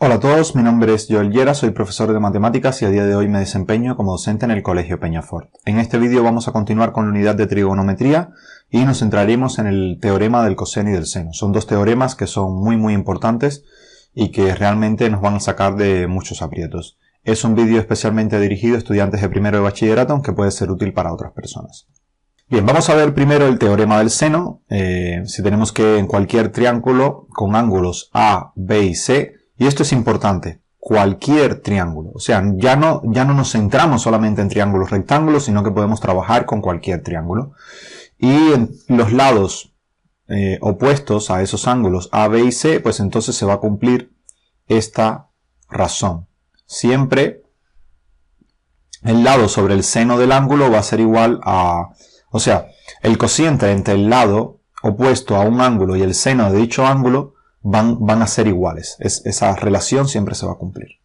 Hola a todos, mi nombre es Joel Llera, soy profesor de matemáticas y a día de hoy me desempeño como docente en el Colegio Peñafort. En este vídeo vamos a continuar con la unidad de trigonometría y nos centraremos en el teorema del coseno y del seno. Son dos teoremas que son muy importantes y que realmente nos van a sacar de muchos aprietos. Es un vídeo especialmente dirigido a estudiantes de primero de bachillerato, aunque puede ser útil para otras personas. Bien, vamos a ver primero el teorema del seno. Si tenemos que en cualquier triángulo con ángulos A, B y C, y esto es importante, cualquier triángulo, o sea, ya no nos centramos solamente en triángulos rectángulos, sino que podemos trabajar con cualquier triángulo. Y en los lados opuestos a esos ángulos A, B y C, pues entonces se va a cumplir esta razón. Siempre el lado sobre el seno del ángulo va a ser igual a... O sea, el cociente entre el lado opuesto a un ángulo y el seno de dicho ángulo van a ser iguales. Esa relación siempre se va a cumplir.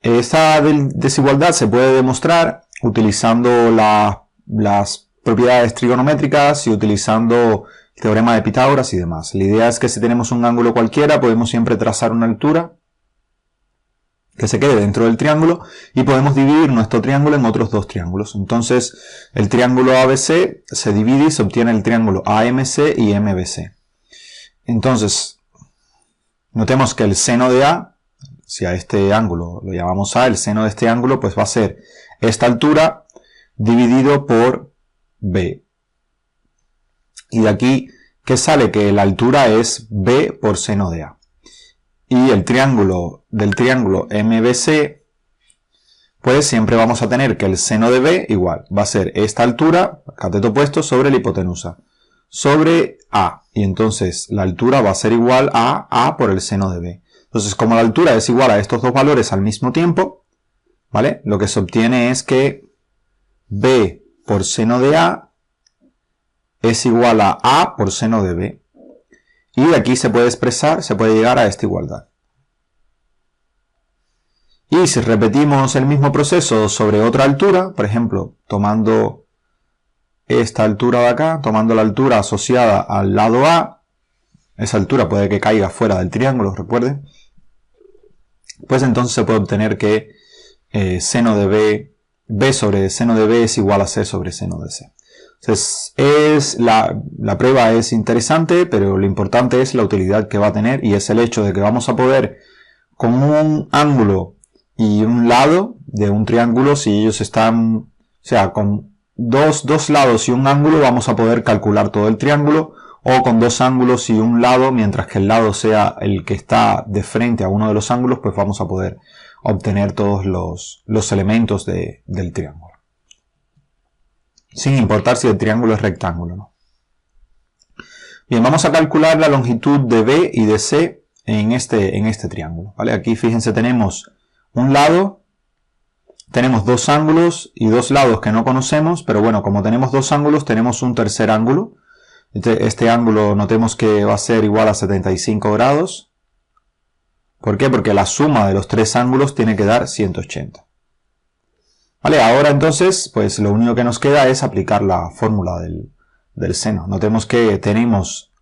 Esta desigualdad se puede demostrar utilizando las propiedades trigonométricas y utilizando el teorema de Pitágoras y demás. La idea es que si tenemos un ángulo cualquiera, podemos siempre trazar una altura que se quede dentro del triángulo y podemos dividir nuestro triángulo en otros dos triángulos. Entonces, el triángulo ABC se divide y se obtiene el triángulo AMC y MBC. Entonces, notemos que el seno de A, si a este ángulo lo llamamos A, el seno de este ángulo pues va a ser esta altura dividido por B. Y de aquí que sale que la altura es B por seno de A. Y el triángulo del triángulo MBC, pues siempre vamos a tener que el seno de B igual va a ser esta altura, cateto opuesto, sobre la hipotenusa, sobre A. Y entonces la altura va a ser igual a A por el seno de B. Entonces, como la altura es igual a estos dos valores al mismo tiempo, ¿vale? Lo que se obtiene es que B por seno de A es igual a A por seno de B. Y de aquí se puede expresar, se puede llegar a esta igualdad. Y si repetimos el mismo proceso sobre otra altura, por ejemplo, tomando esta altura de acá, tomando la altura asociada al lado A, esa altura puede que caiga fuera del triángulo, recuerden, pues entonces se puede obtener que seno de B sobre seno de B es igual a C sobre seno de C. Entonces, la prueba es interesante, pero lo importante es la utilidad que va a tener y es el hecho de que vamos a poder, con un ángulo y un lado de un triángulo, si ellos están, o sea, con dos lados y un ángulo vamos a poder calcular todo el triángulo, o con dos ángulos y un lado, mientras que el lado sea el que está de frente a uno de los ángulos, pues vamos a poder obtener todos los elementos del triángulo. Sin importar si el triángulo es rectángulo, ¿no? Bien, vamos a calcular la longitud de B y de C en este triángulo, ¿vale? Aquí fíjense, tenemos un lado, tenemos dos ángulos y dos lados que no conocemos, pero bueno, como tenemos dos ángulos, tenemos un tercer ángulo. Este ángulo notemos que va a ser igual a 75 grados. ¿Por qué? Porque la suma de los tres ángulos tiene que dar 180. Vale, ahora entonces, pues lo único que nos queda es aplicar la fórmula del seno. Notemos que tenemos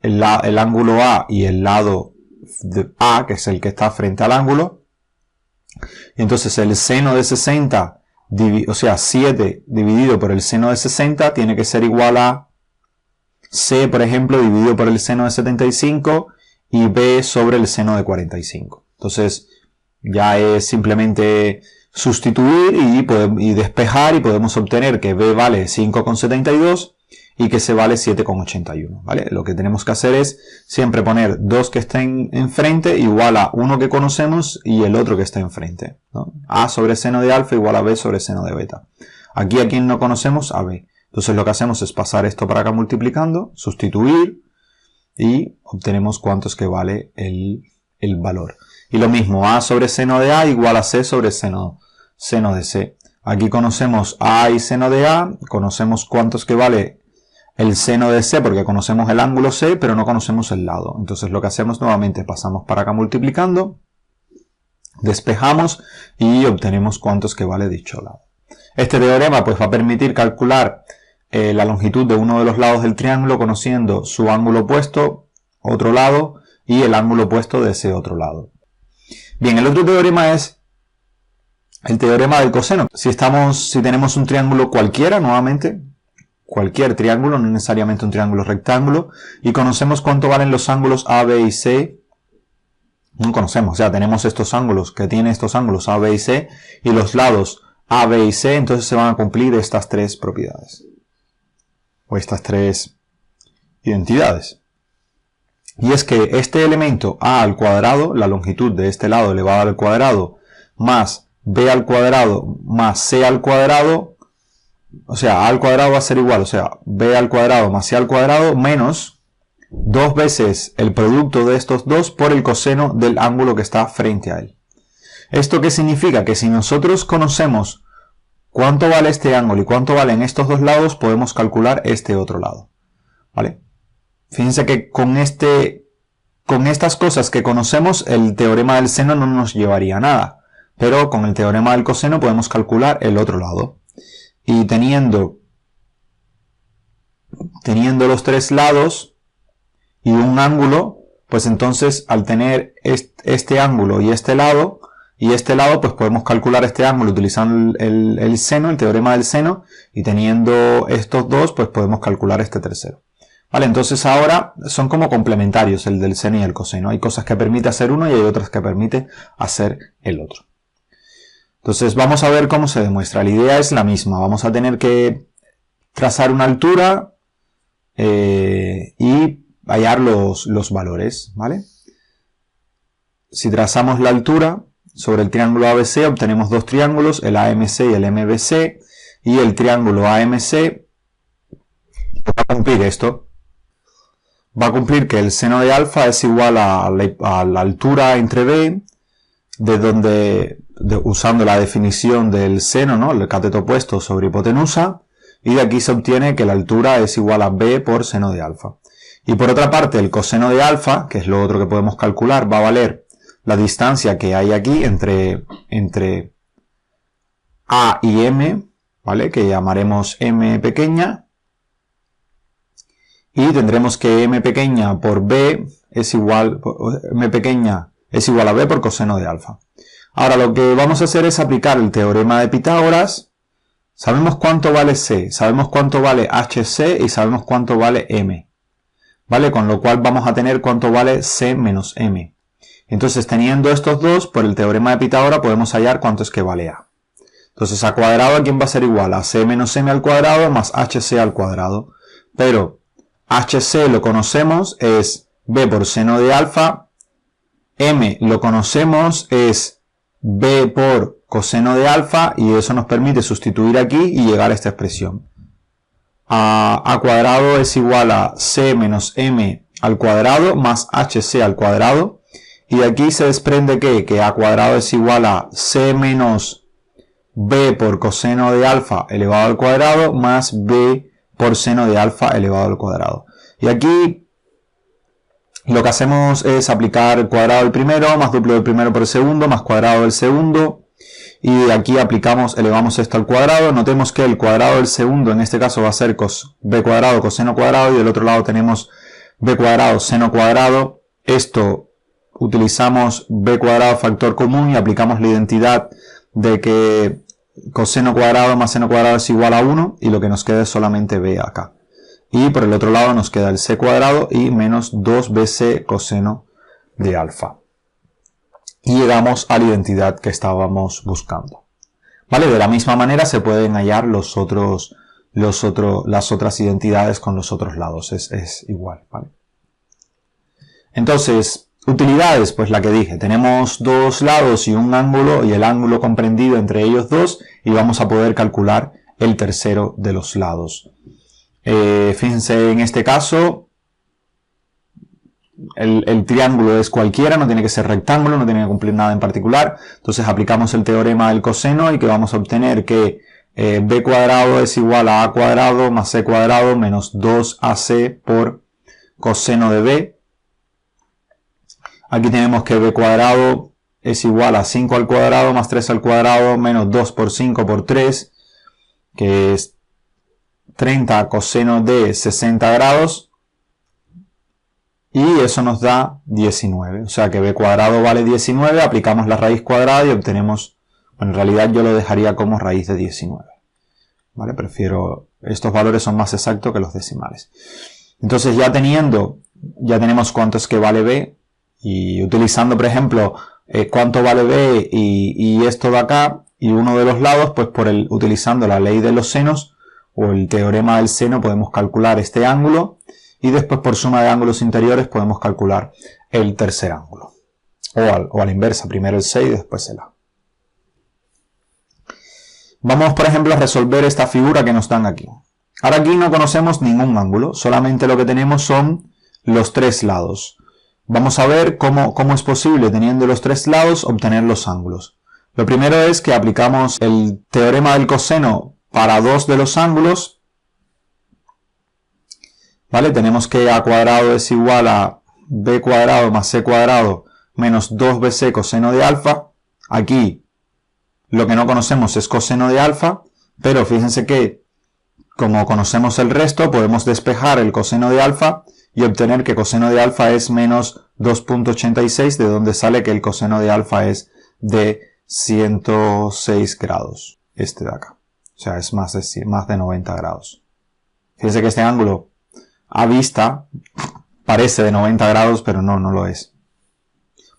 el ángulo A y el lado de A, que es el que está frente al ángulo. Y entonces el seno de 60, o sea, 7 dividido por el seno de 60 tiene que ser igual a C, por ejemplo, dividido por el seno de 75 y B sobre el seno de 45. Entonces ya es simplemente sustituir y despejar y podemos obtener que B vale 5,72 y que C vale 7,81, ¿vale? Lo que tenemos que hacer es siempre poner dos que estén enfrente igual a uno que conocemos y el otro que está enfrente, ¿no? A sobre seno de alfa igual a B sobre seno de beta. Aquí a quien no conocemos, a B. Entonces lo que hacemos es pasar esto para acá multiplicando, sustituir y obtenemos cuánto es que vale el valor. Y lo mismo, A sobre seno de A igual a C sobre seno de C. Aquí conocemos A y seno de A, conocemos cuánto es que vale el seno de C porque conocemos el ángulo C, pero no conocemos el lado. Entonces lo que hacemos nuevamente, pasamos para acá multiplicando, despejamos y obtenemos cuánto es que vale dicho lado. Este teorema pues va a permitir calcular la longitud de uno de los lados del triángulo conociendo su ángulo opuesto, otro lado, y el ángulo opuesto de ese otro lado. Bien, el otro teorema es el teorema del coseno. Si tenemos un triángulo cualquiera, nuevamente, cualquier triángulo, no necesariamente un triángulo rectángulo, y conocemos cuánto valen los ángulos A, B y C, no conocemos, o sea, tenemos estos ángulos que tienen estos ángulos A, B y C, y los lados A, B y C, entonces se van a cumplir estas tres propiedades, o estas tres identidades. Y es que este elemento a al cuadrado, la longitud de este lado elevado al cuadrado, más b al cuadrado más c al cuadrado, o sea, a al cuadrado va a ser igual, o sea, b al cuadrado más c al cuadrado menos 2 veces el producto de estos dos por el coseno del ángulo que está frente a él. ¿Esto qué significa? Que si nosotros conocemos cuánto vale este ángulo y cuánto valen estos dos lados, podemos calcular este otro lado. ¿Vale? Fíjense que con estas cosas que conocemos, el teorema del seno no nos llevaría a nada. Pero con el teorema del coseno podemos calcular el otro lado. Y teniendo los tres lados y un ángulo, pues entonces al tener este ángulo y este lado, pues podemos calcular este ángulo utilizando el seno, el teorema del seno, y teniendo estos dos, pues podemos calcular este tercero. Vale, entonces ahora son como complementarios el del seno y el coseno. Hay cosas que permite hacer uno y hay otras que permite hacer el otro. Entonces vamos a ver cómo se demuestra. La idea es la misma. Vamos a tener que trazar una altura y hallar los valores, ¿vale? Si trazamos la altura sobre el triángulo ABC, obtenemos dos triángulos, el AMC y el MBC, y el triángulo AMC va a cumplir esto. Va a cumplir que el seno de alfa es igual a la altura entre B, usando la definición del seno, ¿no? El cateto opuesto sobre hipotenusa, y de aquí se obtiene que la altura es igual a B por seno de alfa. Y por otra parte, el coseno de alfa, que es lo otro que podemos calcular, va a valer la distancia que hay aquí entre A y M, ¿vale? Que llamaremos M pequeña. Y tendremos que m pequeña por b es igual a b por coseno de alfa. Ahora lo que vamos a hacer es aplicar el teorema de Pitágoras. Sabemos cuánto vale c, sabemos cuánto vale hc y sabemos cuánto vale m. ¿Vale? Con lo cual vamos a tener cuánto vale c menos m. Entonces teniendo estos dos, por el teorema de Pitágoras podemos hallar cuánto es que vale a. Entonces a cuadrado, ¿a quién va a ser igual? A c menos m al cuadrado más hc al cuadrado. Pero hc lo conocemos, es b por seno de alfa, m lo conocemos, es b por coseno de alfa, y eso nos permite sustituir aquí y llegar a esta expresión. A cuadrado es igual a c menos m al cuadrado más hc al cuadrado, y de aquí se desprende que a cuadrado es igual a c menos b por coseno de alfa elevado al cuadrado más b por seno de alfa elevado al cuadrado. Y aquí lo que hacemos es aplicar el cuadrado del primero más duplo del primero por el segundo más cuadrado del segundo. Y aquí elevamos esto al cuadrado. Notemos que el cuadrado del segundo en este caso va a ser b cuadrado coseno cuadrado, y del otro lado tenemos b cuadrado seno cuadrado. Esto utilizamos b cuadrado factor común y aplicamos la identidad de que coseno cuadrado más seno cuadrado es igual a 1, y lo que nos queda es solamente b acá. Y por el otro lado nos queda el c cuadrado y menos 2bc coseno de alfa. Y llegamos a la identidad que estábamos buscando. ¿Vale? De la misma manera se pueden hallar las otras identidades con los otros lados. Es igual, ¿vale? Entonces, utilidades, pues la que dije, tenemos dos lados y un ángulo, y el ángulo comprendido entre ellos dos, y vamos a poder calcular el tercero de los lados. Fíjense, en este caso, el triángulo es cualquiera, no tiene que ser rectángulo, no tiene que cumplir nada en particular. Entonces aplicamos el teorema del coseno, y que vamos a obtener que b cuadrado es igual a cuadrado más c cuadrado menos 2ac por coseno de b. Aquí tenemos que b cuadrado es igual a 5 al cuadrado más 3 al cuadrado menos 2 por 5 por 3, que es 30 coseno de 60 grados. y eso nos da 19. O sea que b cuadrado vale 19, aplicamos la raíz cuadrada y obtenemos, bueno, en realidad yo lo dejaría como raíz de 19. ¿Vale? Prefiero, estos valores son más exactos que los decimales. Entonces ya tenemos cuánto es que vale b, y utilizando, por ejemplo, cuánto vale b y esto de acá, y uno de los lados, pues utilizando la ley de los senos, o el teorema del seno, podemos calcular este ángulo, y después por suma de ángulos interiores podemos calcular el tercer ángulo. O a la inversa, primero el c y después el a. Vamos, por ejemplo, a resolver esta figura que nos dan aquí. Ahora aquí no conocemos ningún ángulo, solamente lo que tenemos son los tres lados. Vamos a ver cómo es posible, teniendo los tres lados, obtener los ángulos. Lo primero es que aplicamos el teorema del coseno para dos de los ángulos. ¿Vale? Tenemos que a cuadrado es igual a b cuadrado más c cuadrado menos 2bc coseno de alfa. Aquí lo que no conocemos es coseno de alfa, pero fíjense que como conocemos el resto, podemos despejar el coseno de alfa y obtener que coseno de alfa es menos 2.86, de donde sale que el coseno de alfa es de 106 grados, este de acá. O sea, es más de 90 grados. Fíjense que este ángulo a vista parece de 90 grados, pero no lo es.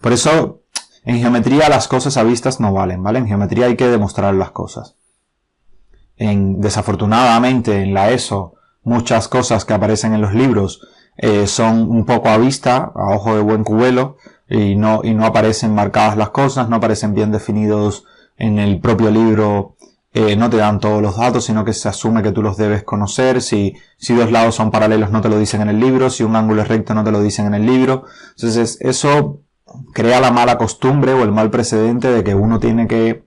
Por eso, en geometría las cosas a vistas no valen, ¿vale? En geometría hay que demostrar las cosas. Desafortunadamente en la ESO muchas cosas que aparecen en los libros son un poco a vista, a ojo de buen cubero, y no aparecen marcadas las cosas, no aparecen bien definidos en el propio libro, no te dan todos los datos, sino que se asume que tú los debes conocer. Si dos lados son paralelos no te lo dicen en el libro, si un ángulo es recto no te lo dicen en el libro. Entonces eso crea la mala costumbre o el mal precedente de que uno tiene que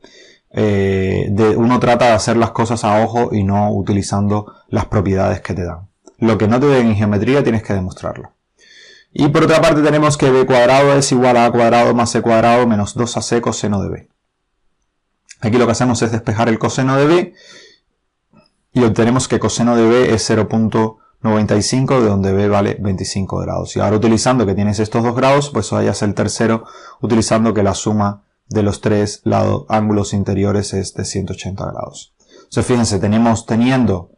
uno trata de hacer las cosas a ojo y no utilizando las propiedades que te dan. Lo que no te den en geometría tienes que demostrarlo. Y por otra parte tenemos que b cuadrado es igual a cuadrado más c cuadrado menos 2ac coseno de b. Aquí lo que hacemos es despejar el coseno de b y obtenemos que coseno de b es 0.95, de donde b vale 25 grados. Y ahora utilizando que tienes estos 2 grados, pues hallas el tercero utilizando que la suma de los tres ángulos interiores es de 180 grados. Entonces fíjense, teniendo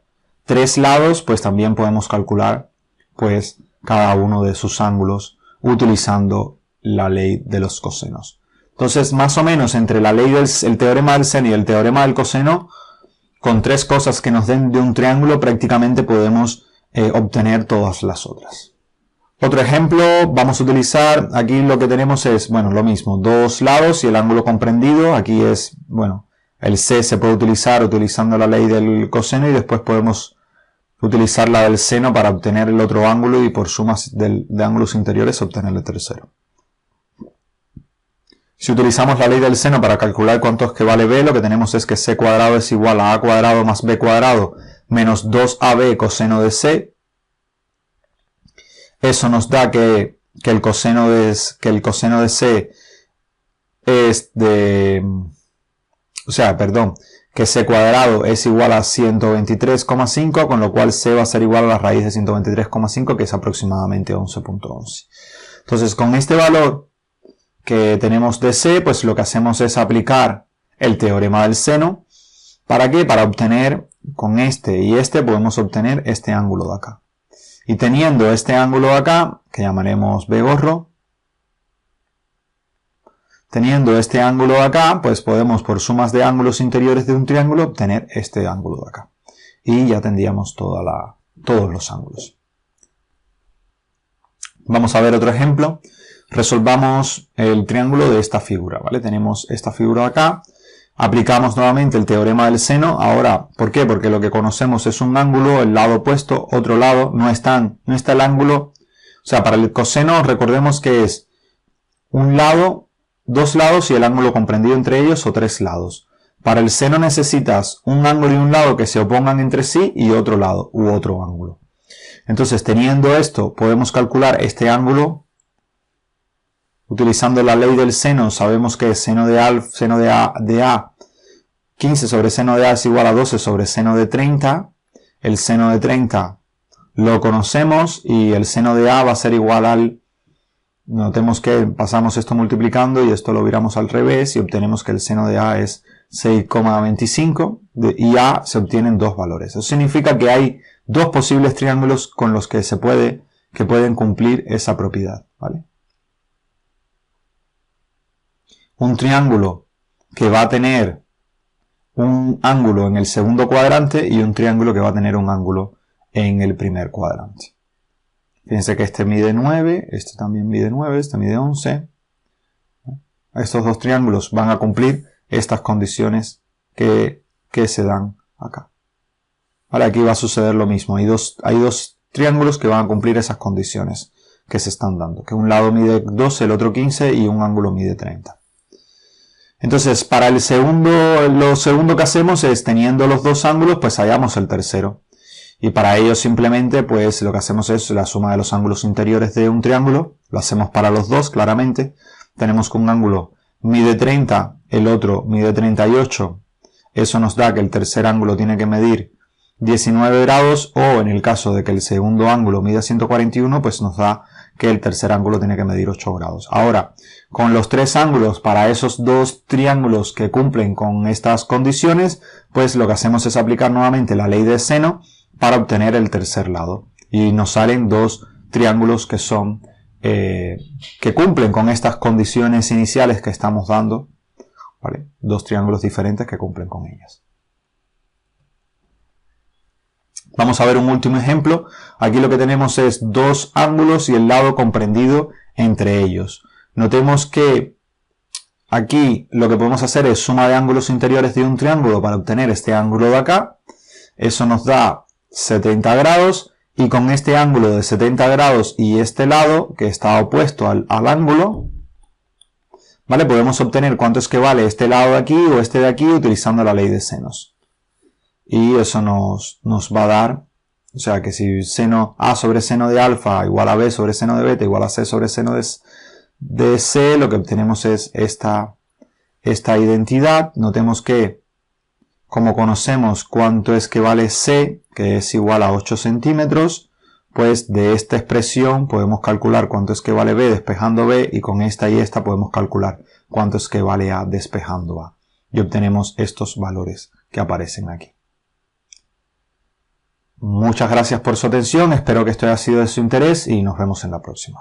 tres lados, pues también podemos calcular pues cada uno de sus ángulos utilizando la ley de los cosenos. Entonces, más o menos entre la ley el teorema del seno y el teorema del coseno, con tres cosas que nos den de un triángulo, prácticamente podemos obtener todas las otras. Otro ejemplo, vamos a utilizar, aquí lo que tenemos es, bueno, lo mismo, dos lados y el ángulo comprendido. Aquí es, bueno, el C se puede utilizar utilizando la ley del coseno y después podemos utilizar la del seno para obtener el otro ángulo y por sumas de ángulos interiores obtener el tercero. Si utilizamos la ley del seno para calcular cuánto es que vale b, lo que tenemos es que c cuadrado es igual a cuadrado más b cuadrado menos 2ab coseno de c. Eso nos da que el coseno de c es de... O sea, perdón, que c cuadrado es igual a 123,5, con lo cual c va a ser igual a la raíz de 123,5, que es aproximadamente 11.11. Entonces, con este valor que tenemos de c, pues lo que hacemos es aplicar el teorema del seno. ¿Para qué? Para obtener, con este y este, podemos obtener este ángulo de acá. Y teniendo este ángulo de acá, que llamaremos b gorro, teniendo este ángulo de acá, pues podemos por sumas de ángulos interiores de un triángulo obtener este ángulo de acá. Y ya tendríamos todos los ángulos. Vamos a ver otro ejemplo. Resolvamos el triángulo de esta figura, ¿vale? Tenemos esta figura de acá. Aplicamos nuevamente el teorema del seno. Ahora, ¿por qué? Porque lo que conocemos es un ángulo, el lado opuesto, otro lado, no está el ángulo. O sea, para el coseno recordemos que es un lado, dos lados y el ángulo comprendido entre ellos o tres lados. Para el seno necesitas un ángulo y un lado que se opongan entre sí y otro lado u otro ángulo. Entonces, teniendo esto, podemos calcular este ángulo. Utilizando la ley del seno, sabemos que seno de A, 15 sobre seno de A es igual a 12 sobre seno de 30. El seno de 30 lo conocemos y el seno de A va a ser igual al Notemos que pasamos esto multiplicando y esto lo viramos al revés y obtenemos que el seno de A es 6,25 y A se obtienen dos valores. Eso significa que hay dos posibles triángulos con los que pueden cumplir esa propiedad, ¿vale? Un triángulo que va a tener un ángulo en el segundo cuadrante y un triángulo que va a tener un ángulo en el primer cuadrante. Fíjense que este mide 9, este también mide 9, este mide 11. Estos dos triángulos van a cumplir estas condiciones que se dan acá. Ahora aquí va a suceder lo mismo. Hay dos triángulos que van a cumplir esas condiciones que se están dando. Que un lado mide 12, el otro 15 y un ángulo mide 30. Entonces, para lo segundo que hacemos es, teniendo los dos ángulos, pues hallamos el tercero. Y para ello simplemente, pues lo que hacemos es la suma de los ángulos interiores de un triángulo. Lo hacemos para los dos, claramente. Tenemos que un ángulo mide 30, el otro mide 38. Eso nos da que el tercer ángulo tiene que medir 19 grados, o en el caso de que el segundo ángulo mida 141, pues nos da que el tercer ángulo tiene que medir 8 grados. Ahora, con los tres ángulos para esos dos triángulos que cumplen con estas condiciones, pues lo que hacemos es aplicar nuevamente la ley de seno para obtener el tercer lado. Y nos salen dos triángulos que cumplen con estas condiciones iniciales que estamos dando, ¿vale? Dos triángulos diferentes que cumplen con ellas. Vamos a ver un último ejemplo. Aquí lo que tenemos es dos ángulos y el lado comprendido entre ellos. Notemos que aquí lo que podemos hacer es suma de ángulos interiores de un triángulo para obtener este ángulo de acá. Eso nos da 70 grados y con este ángulo de 70 grados y este lado que está opuesto al ángulo, ¿vale? Podemos obtener cuánto es que vale este lado de aquí o este de aquí utilizando la ley de senos. Y eso nos va a dar, o sea que si seno A sobre seno de alfa igual a B sobre seno de beta igual a C sobre seno de C, lo que obtenemos es esta identidad. Notemos que como conocemos cuánto es que vale C, que es igual a 8 centímetros, pues de esta expresión podemos calcular cuánto es que vale B despejando B, y con esta y esta podemos calcular cuánto es que vale A despejando A. Y obtenemos estos valores que aparecen aquí. Muchas gracias por su atención, espero que esto haya sido de su interés y nos vemos en la próxima.